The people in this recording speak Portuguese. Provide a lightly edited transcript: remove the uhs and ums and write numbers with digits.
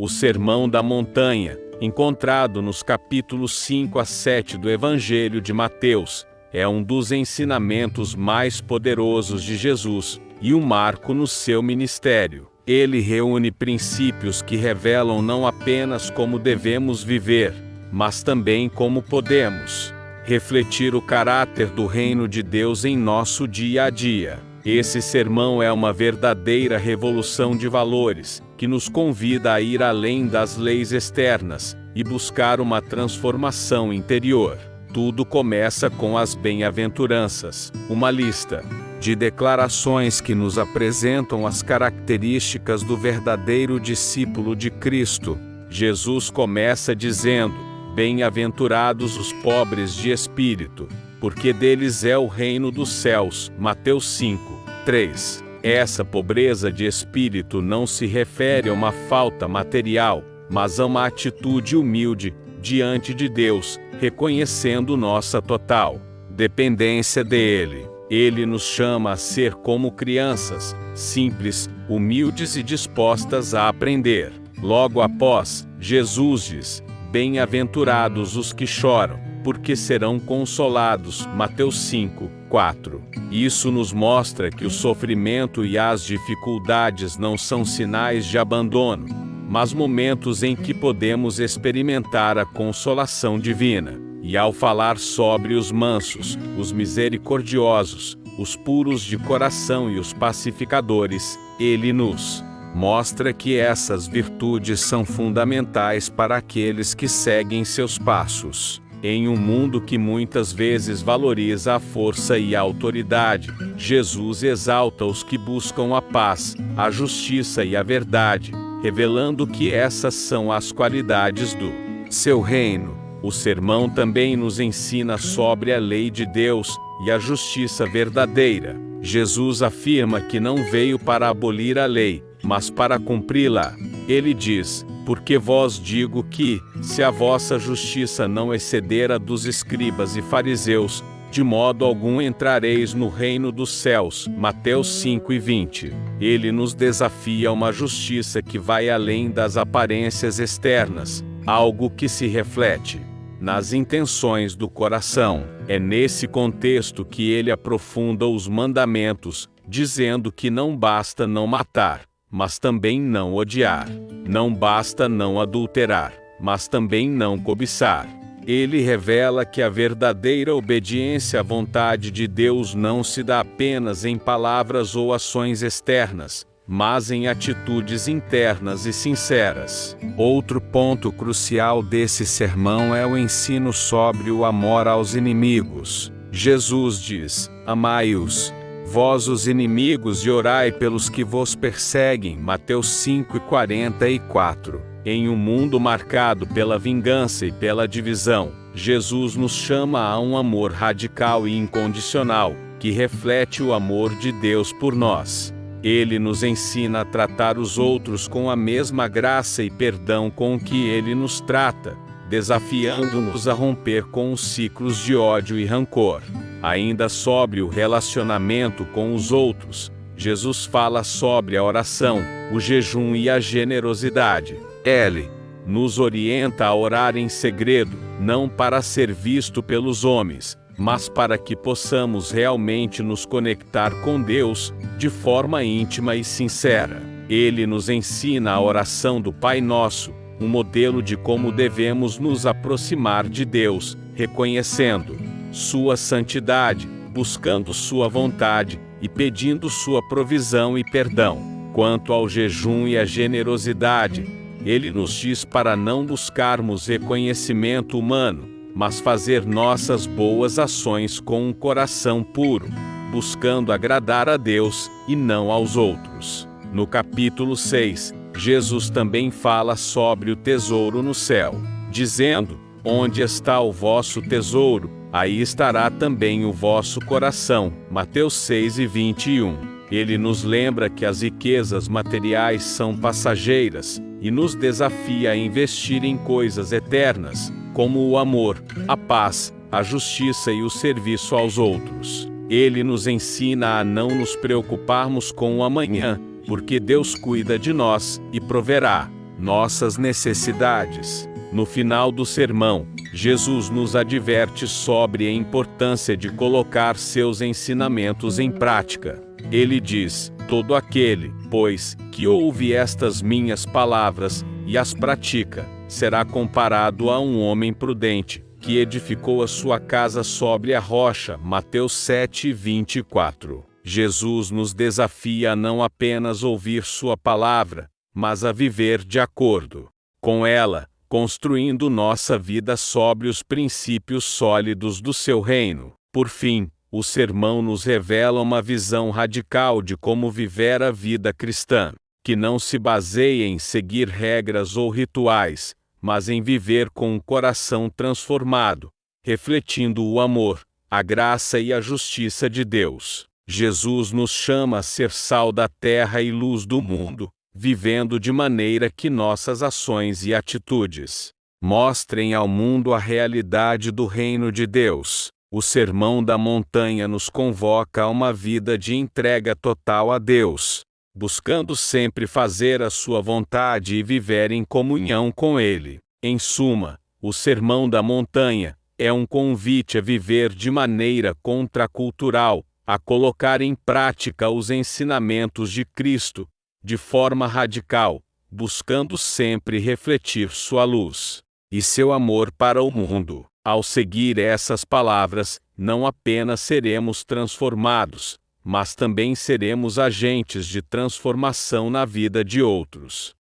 O Sermão da Montanha, encontrado nos capítulos 5 a 7 do Evangelho de Mateus, é um dos ensinamentos mais poderosos de Jesus e um marco no seu ministério. Ele reúne princípios que revelam não apenas como devemos viver, mas também como podemos refletir o caráter do reino de Deus em nosso dia a dia. Esse sermão é uma verdadeira revolução de valores, que nos convida a ir além das leis externas e buscar uma transformação interior. Tudo começa com as bem-aventuranças, uma lista de declarações que nos apresentam as características do verdadeiro discípulo de Cristo. Jesus começa dizendo: bem-aventurados os pobres de espírito, porque deles é o reino dos céus. Mateus 5, 3. Essa pobreza de espírito não se refere a uma falta material, mas a uma atitude humilde diante de Deus, reconhecendo nossa total dependência dele. Ele nos chama a ser como crianças, simples, humildes e dispostas a aprender. Logo após, Jesus diz: bem-aventurados os que choram, porque serão consolados. Mateus 5, 4. Isso nos mostra que o sofrimento e as dificuldades não são sinais de abandono, mas momentos em que podemos experimentar a consolação divina. E ao falar sobre os mansos, os misericordiosos, os puros de coração e os pacificadores, ele nos mostra que essas virtudes são fundamentais para aqueles que seguem seus passos. Em um mundo que muitas vezes valoriza a força e a autoridade, Jesus exalta os que buscam a paz, a justiça e a verdade, revelando que essas são as qualidades do seu reino. O sermão também nos ensina sobre a lei de Deus e a justiça verdadeira. Jesus afirma que não veio para abolir a lei, mas para cumpri-la. Ele diz: porque vos digo que, se a vossa justiça não exceder a dos escribas e fariseus, de modo algum entrareis no reino dos céus. Mateus 5 e 20. Ele nos desafia a uma justiça que vai além das aparências externas, algo que se reflete nas intenções do coração. É nesse contexto que ele aprofunda os mandamentos, dizendo que não basta não matar, mas também não odiar. Não basta não adulterar, mas também não cobiçar. Ele revela que a verdadeira obediência à vontade de Deus não se dá apenas em palavras ou ações externas, mas em atitudes internas e sinceras. Outro ponto crucial desse sermão é o ensino sobre o amor aos inimigos. Jesus diz: amai-os, vós os inimigos, e orai pelos que vos perseguem. Mateus 5 e 44. Em um mundo marcado pela vingança e pela divisão, Jesus nos chama a um amor radical e incondicional, que reflete o amor de Deus por nós. Ele nos ensina a tratar os outros com a mesma graça e perdão com que ele nos trata, desafiando-nos a romper com os ciclos de ódio e rancor. Ainda sobre o relacionamento com os outros, Jesus fala sobre a oração, o jejum e a generosidade. Ele nos orienta a orar em segredo, não para ser visto pelos homens, mas para que possamos realmente nos conectar com Deus de forma íntima e sincera. Ele nos ensina a oração do Pai Nosso, um modelo de como devemos nos aproximar de Deus, reconhecendo sua santidade, buscando sua vontade e pedindo sua provisão e perdão. Quanto ao jejum e à generosidade, ele nos diz para não buscarmos reconhecimento humano, mas fazer nossas boas ações com um coração puro, buscando agradar a Deus e não aos outros. No capítulo 6, Jesus também fala sobre o tesouro no céu, dizendo: onde está o vosso tesouro, aí estará também o vosso coração. Mateus 6 e 21. Ele nos lembra que as riquezas materiais são passageiras e nos desafia a investir em coisas eternas, como o amor, a paz, a justiça e o serviço aos outros. Ele nos ensina a não nos preocuparmos com o amanhã, porque Deus cuida de nós e proverá. nossas necessidades. No final do sermão, Jesus nos adverte sobre a importância de colocar seus ensinamentos em prática. Ele diz: todo aquele, pois, que ouve estas minhas palavras e as pratica, será comparado a um homem prudente, que edificou a sua casa sobre a rocha. Mateus 7:24. Jesus nos desafia a não apenas ouvir sua palavra, mas a viver de acordo com ela, construindo nossa vida sobre os princípios sólidos do seu reino. Por fim, o sermão nos revela uma visão radical de como viver a vida cristã, que não se baseia em seguir regras ou rituais, mas em viver com um coração transformado, refletindo o amor, a graça e a justiça de Deus. Jesus nos chama a ser sal da terra e luz do mundo, vivendo de maneira que nossas ações e atitudes mostrem ao mundo a realidade do reino de Deus. O Sermão da Montanha nos convoca a uma vida de entrega total a Deus, buscando sempre fazer a sua vontade e viver em comunhão com Ele. Em suma, o Sermão da Montanha é um convite a viver de maneira contracultural, a colocar em prática os ensinamentos de Cristo, de forma radical, buscando sempre refletir sua luz e seu amor para o mundo. Ao seguir essas palavras, não apenas seremos transformados, mas também seremos agentes de transformação na vida de outros.